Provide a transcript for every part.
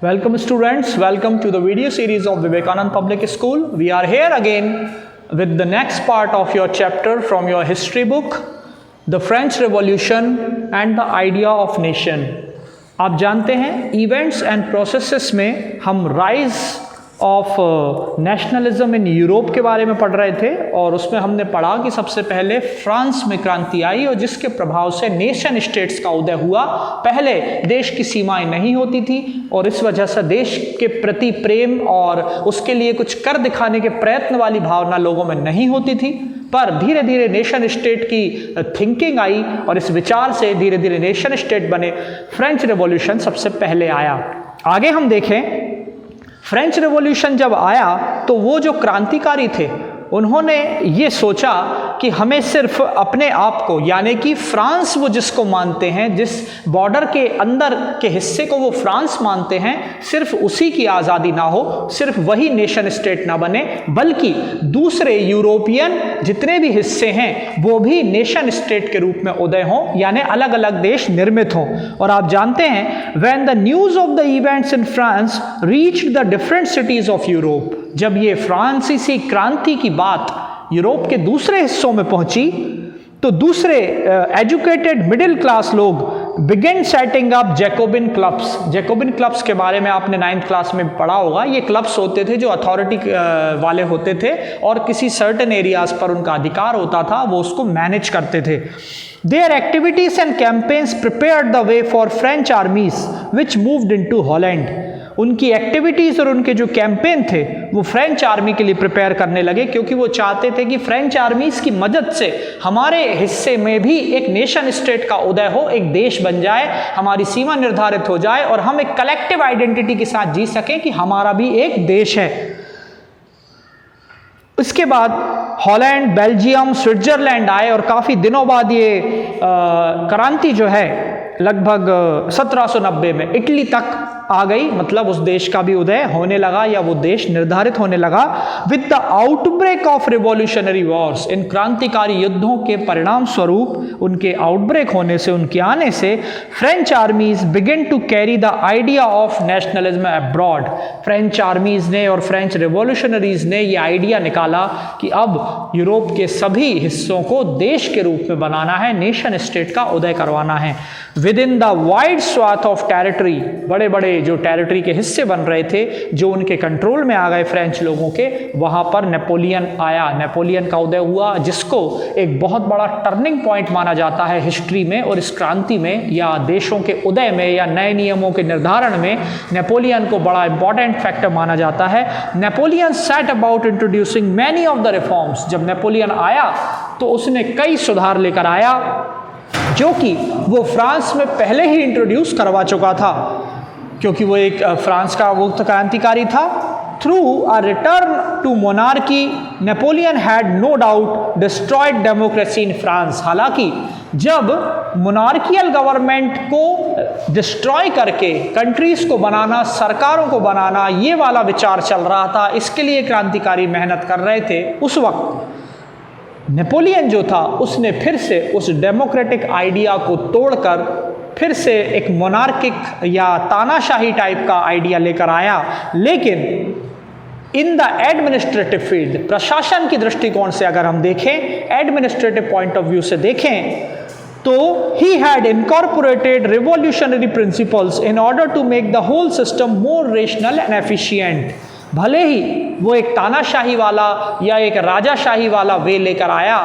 Welcome students, welcome to the video series of Vivekanand Public School. We are here again with the next part of your chapter from your history book, The French Revolution and the Idea of Nation. आप जानते हैं events and processes में हम rise of nationalism in Europe के बारे में पढ़ रहे थे और उसमें हमने पढ़ा कि सबसे पहले फ्रांस में क्रांति आई और जिसके प्रभाव से नेशन स्टेट्स का उदय हुआ। पहले देश की सीमाएं नहीं होती थी और इस वजह से देश के प्रति प्रेम और उसके लिए कुछ कर दिखाने के प्रयत्न वाली भावना लोगों में नहीं होती थी, पर धीरे धीरे नेशन स्टेट की थिंकिंग आई और इस विचार से धीरे धीरे नेशन स्टेट बने। फ्रेंच रेवोल्यूशन सबसे पहले आया। आगे हम देखें, फ्रेंच रेवोल्यूशन जब आया तो वो जो क्रांतिकारी थे उन्होंने ये सोचा कि हमें सिर्फ अपने आप को, यानी कि फ्रांस वो जिसको मानते हैं, जिस बॉर्डर के अंदर के हिस्से को वो फ्रांस मानते हैं, सिर्फ उसी की आज़ादी ना हो, सिर्फ वही नेशन स्टेट ना बने, बल्कि दूसरे यूरोपियन जितने भी हिस्से हैं वो भी नेशन स्टेट के रूप में उदय हों, यानी अलग अलग देश निर्मित हों। और आप जानते हैं, when the news of the events in France reached the different cities of Europe, जब ये फ्रांसीसी क्रांति की बात यूरोप के दूसरे हिस्सों में पहुंची तो दूसरे एजुकेटेड मिडिल क्लास लोग begin setting up Jacobian clubs. Jacobian clubs के बारे में आपने 9th क्लास में पढ़ा होगा। ये क्लब्स होते थे जो अथॉरिटी वाले होते थे और किसी सर्टेन एरियाज पर उनका अधिकार होता था, वो उसको मैनेज करते थे। Their activities and campaigns prepared the way for French armies which moved into Holland. उनकी एक्टिविटीज़ और उनके जो कैंपेन थे वो फ्रेंच आर्मी के लिए प्रिपेयर करने लगे, क्योंकि वो चाहते थे कि फ्रेंच आर्मीज़ की मदद से हमारे हिस्से में भी एक नेशन स्टेट का उदय हो, एक देश बन जाए, हमारी सीमा निर्धारित हो जाए और हम एक कलेक्टिव आइडेंटिटी के साथ जी सकें कि हमारा भी एक देश है। इसके बाद हॉलैंड, बेल्जियम, स्विट्जरलैंड आए और काफ़ी दिनों बाद ये क्रांति जो है लगभग 1790 में इटली तक आ गई, मतलब उस देश का भी उदय होने लगा या वो देश निर्धारित होने लगा। With the outbreak of revolutionary wars, इन क्रांतिकारी युद्धों के परिणाम स्वरूप, उनके आउटब्रेक होने से, उनके आने से, French armies begin to carry the idea of nationalism abroad. French armies ने और फ्रेंच रिवॉल्यूशनरीज ने ये आइडिया निकाला कि अब यूरोप के सभी हिस्सों को देश के रूप में बनाना है, नेशन स्टेट का उदय करवाना है। Within the wide swath of territory, बड़े बड़े जो टेरिटरी के हिस्से बन रहे थे जो उनके कंट्रोल में आ गए फ्रेंच लोगों के, वहां पर नेपोलियन आया, नेपोलियन का उदय हुआ, जिसको एक बहुत बड़ा टर्निंग पॉइंट माना जाता है हिस्ट्री में और इस क्रांति में या देशों के उदय में या नए नियमों के निर्धारण में नेपोलियन को बड़ा इंपॉर्टेंट फैक्टर माना जाता है। Napoleon set about introducing many of the reforms. जब नेपोलियन आया तो उसने कई सुधार लेकर आया जो कि वो फ्रांस में पहले ही इंट्रोड्यूस करवा चुका था, क्योंकि वो एक फ्रांस का मुक्त क्रांतिकारी था। Through a return to monarchy, Napoleon had no doubt destroyed democracy in France. हालांकि जब मोनार्कियल गवर्नमेंट को डिस्ट्रॉय करके कंट्रीज को बनाना, सरकारों को बनाना, ये वाला विचार चल रहा था, इसके लिए क्रांतिकारी मेहनत कर रहे थे, उस वक्त नेपोलियन जो था उसने फिर से उस डेमोक्रेटिक आइडिया को तोड़कर फिर से एक मोनार्किक या तानाशाही टाइप का आइडिया लेकर आया। लेकिन इन द एडमिनिस्ट्रेटिव फील्ड, प्रशासन की दृष्टिकोण से अगर हम देखें, एडमिनिस्ट्रेटिव पॉइंट ऑफ व्यू से देखें, तो ही had incorporated revolutionary principles in order to make the whole system more rational and efficient. भले ही वो एक तानाशाही वाला या एक राजाशाही वाला वे लेकर आया,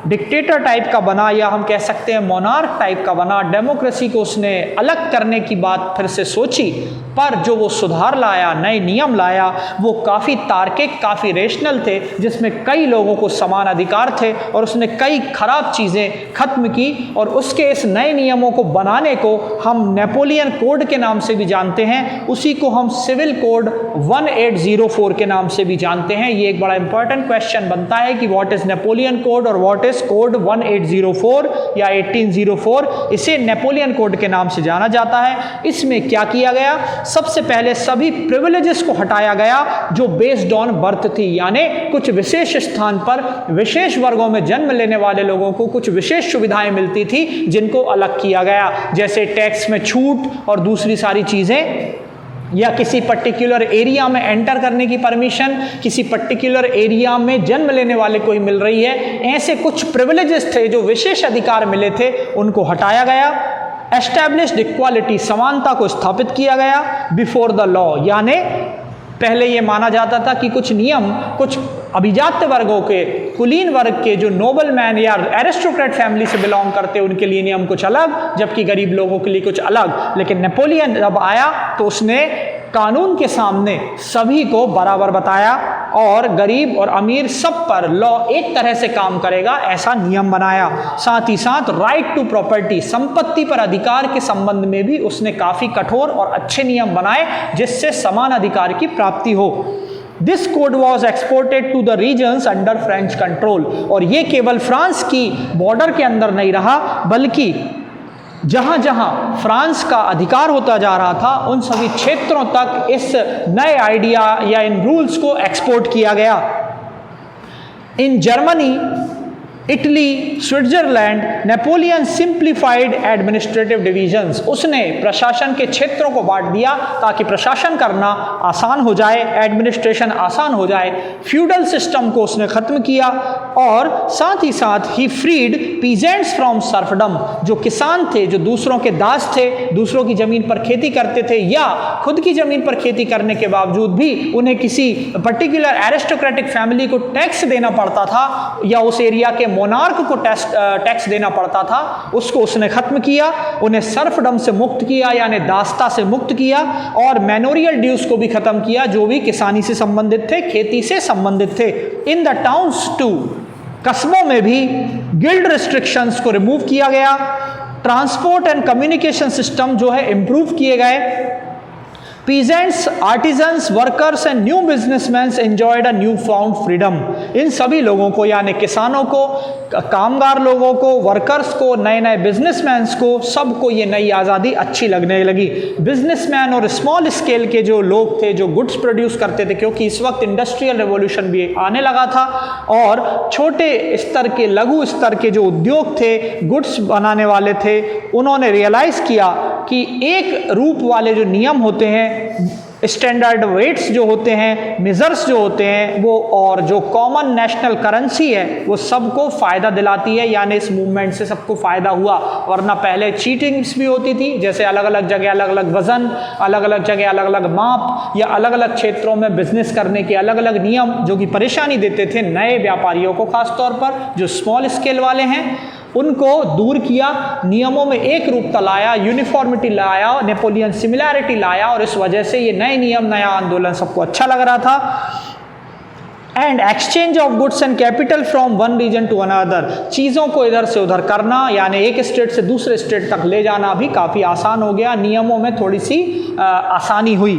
डिक्टेटर टाइप का बना, या हम कह सकते हैं मोनार्क टाइप का बना, डेमोक्रेसी को उसने अलग करने की बात फिर से सोची, पर जो वो सुधार लाया, नए नियम लाया, वो काफ़ी तार्किक, काफ़ी रेशनल थे, जिसमें कई लोगों को समान अधिकार थे और उसने कई खराब चीज़ें खत्म की। और उसके इस नए नियमों को बनाने को हम नेपोलियन कोड के नाम से भी जानते हैं, उसी को हम सिविल कोड 1804 के नाम से भी जानते हैं। ये एक बड़ा इंपॉर्टेंट क्वेश्चन बनता है कि व्हाट इज नेपोलियन कोड और व्हाट इज कोड 1804 या 1804। इसे नेपोलियन कोड के नाम से जाना जाता है। इसमें क्या किया गया? सबसे पहले सभी प्रिविलेजेस को हटाया गया जो बेस्ड ऑन बर्थ थी, यानी कुछ विशेष स्थान पर विशेष वर्गों में जन्म लेने वाले लोगों को कुछ विशेष सुविधाएं मिलती थी, जिनको अलग किया गया, जैसे टैक्स में छूट और दूसरी सारी चीजें। या किसी पर्टिकुलर एरिया में एंटर करने की परमिशन किसी पर्टिकुलर एरिया में जन्म लेने वाले को ही मिल रही है, ऐसे कुछ प्रिविलेजेस थे जो विशेष अधिकार मिले थे, उनको हटाया गया। एस्टैब्लिश्ड इक्वालिटी, समानता को स्थापित किया गया बिफोर द लॉ, यानी पहले ये माना जाता था कि कुछ नियम कुछ अभिजात्य वर्गों के, कुलीन वर्ग के, जो नोबल मैन या एरिस्टोक्रेट फैमिली से बिलोंग करते उनके लिए नियम कुछ अलग, जबकि गरीब लोगों के लिए कुछ अलग। लेकिन नेपोलियन जब आया तो उसने कानून के सामने सभी को बराबर बताया और गरीब और अमीर सब पर लॉ एक तरह से काम करेगा ऐसा नियम बनाया। साथ ही साथ राइट टू प्रॉपर्टी, संपत्ति पर अधिकार के संबंध में भी उसने काफ़ी कठोर और अच्छे नियम बनाए जिससे समान अधिकार की प्राप्ति हो। This code was exported to the regions under French control, और ये केवल फ्रांस की बॉर्डर के अंदर नहीं रहा बल्कि जहाँ जहाँ फ्रांस का अधिकार होता जा रहा था उन सभी क्षेत्रों तक इस नए आइडिया या इन रूल्स को एक्सपोर्ट किया गया। In Germany, Italy, Switzerland, Napoleon simplified administrative divisions, उसने प्रशासन के क्षेत्रों को बांट दिया ताकि प्रशासन करना आसान हो जाए, एडमिनिस्ट्रेशन आसान हो जाए। फ्यूडल सिस्टम को उसने खत्म किया और साथ ही साथ ही फ्रीड पीजेंट्स फ्रॉम सर्फडम, जो किसान थे, जो दूसरों के दास थे, दूसरों की जमीन पर खेती करते थे या खुद की जमीन पर खेती करने के बावजूद भी उन्हें किसी पर्टिकुलर एरिस्टोक्रेटिक फैमिली को टैक्स देना पड़ता था या उस एरिया के मोनार्क को टैक्स देना पड़ता था, उसको उसने खत्म किया। उन्हें सर्फडम से मुक्त किया यानी दासता से मुक्त किया और मैनोरियल ड्यूज को भी खत्म किया जो भी किसानी से संबंधित थे, खेती से संबंधित थे। इन द टाउन्स टू, कस्बों में भी गिल्ड रिस्ट्रिक्शंस को रिमूव किया गया। ट्रांसपोर्ट एंड कम्युनिकेशन सिस्टम जो है इंप्रूव किए गए। Peasants, artisans, workers and new businessmen enjoyed a newfound freedom. इन सभी लोगों को यानी किसानों को, कामगार लोगों को, वर्कर्स को, नए नए बिजनेसमैन को, सबको ये नई आज़ादी अच्छी लगने लगी। बिजनेसमैन और स्मॉल स्केल के जो लोग थे जो गुड्स प्रोड्यूस करते थे, क्योंकि इस वक्त इंडस्ट्रियल रेवोल्यूशन भी आने लगा था, और छोटे स्तर के, लघु स्तर के जो उद्योग थे, गुड्स बनाने वाले थे, उन्होंने रियलाइज़ किया कि एक रूप वाले जो नियम होते हैं, स्टैंडर्ड वेट्स जो होते हैं, मेजर्स जो होते हैं वो, और जो कॉमन नेशनल करेंसी है वो सबको फ़ायदा दिलाती है, यानी इस मूवमेंट से सबको फ़ायदा हुआ। वरना पहले चीटिंग्स भी होती थी, जैसे अलग अलग जगह अलग अलग वज़न, अलग अलग जगह अलग अलग माप, या अलग अलग क्षेत्रों में बिजनेस करने के अलग अलग नियम जो कि परेशानी देते थे नए व्यापारियों को, खास तौर पर जो स्मॉल स्केल वाले हैं, उनको दूर किया। नियमों में एक रूपता लाया, यूनिफॉर्मिटी लाया, नेपोलियन सिमिलैरिटी लाया, और इस वजह से ये नए नियम, नया आंदोलन सबको अच्छा लग रहा था। And exchange of goods and capital from one region to another, चीज़ों को इधर से उधर करना यानी एक स्टेट से दूसरे स्टेट तक ले जाना भी काफ़ी आसान हो गया। नियमों में थोड़ी सी आसानी हुई।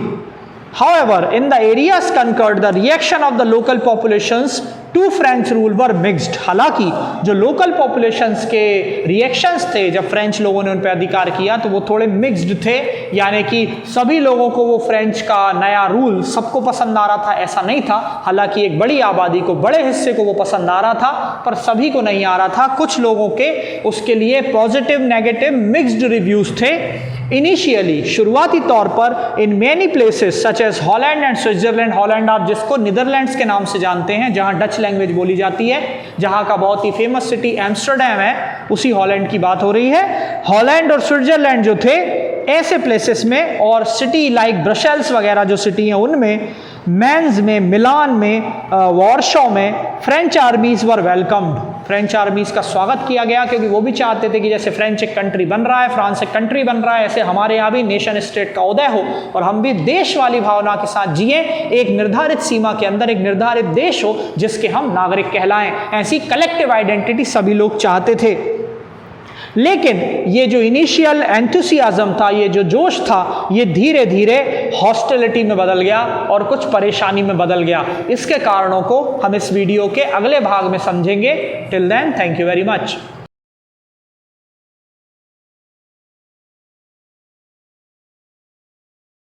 However, in the areas conquered, the reaction of the local populations to French rule were mixed. हालांकि जो लोकल पॉपुलेशंस के रिएक्शंस थे जब फ्रेंच लोगों ने उन पर अधिकार किया तो वो थोड़े मिक्स्ड थे, यानी कि सभी लोगों को वो फ्रेंच का नया रूल सबको पसंद आ रहा था ऐसा नहीं था। हालांकि एक बड़ी आबादी को, बड़े हिस्से को वो पसंद आ रहा था, पर सभी को नहीं आ रहा था। कुछ लोगों के उसके लिए पॉजिटिव, नेगेटिव, मिक्स्ड रिव्यूज थे। इनिशियली, शुरुआती तौर पर, in many places such as Holland and Switzerland, Holland आप जिसको नीदरलैंड्स के नाम से जानते हैं, जहां डच लैंग्वेज बोली जाती है, जहां का बहुत ही फेमस सिटी एम्स्टर्डम है, उसी हॉलैंड की बात हो रही है। हॉलैंड और स्विट्जरलैंड जो थे, ऐसे प्लेसेस में, और सिटी लाइक ब्रसेल्स वगैरह जो सिटी हैं उनमें, मेंस में, मिलान में, वॉर्शो में, फ्रेंच आर्मीज वर वेलकम्ड, फ्रेंच आर्मीज का स्वागत किया गया, क्योंकि वो भी चाहते थे कि जैसे फ्रेंच एक कंट्री बन रहा है, फ्रांस एक कंट्री बन रहा है, ऐसे हमारे यहाँ भी नेशन स्टेट का उदय हो और हम भी देश वाली भावना के साथ जिए, एक निर्धारित सीमा के अंदर एक निर्धारित देश हो जिसके हम नागरिक कहलाएं। ऐसी कलेक्टिव आइडेंटिटी सभी लोग चाहते थे। लेकिन ये जो इनिशियल एंथुसियाज्म था, ये जो जोश था, ये धीरे धीरे हॉस्टिलिटी में बदल गया और कुछ परेशानी में बदल गया। इसके कारणों को हम इस वीडियो के अगले भाग में समझेंगे। Till then, thank you very much.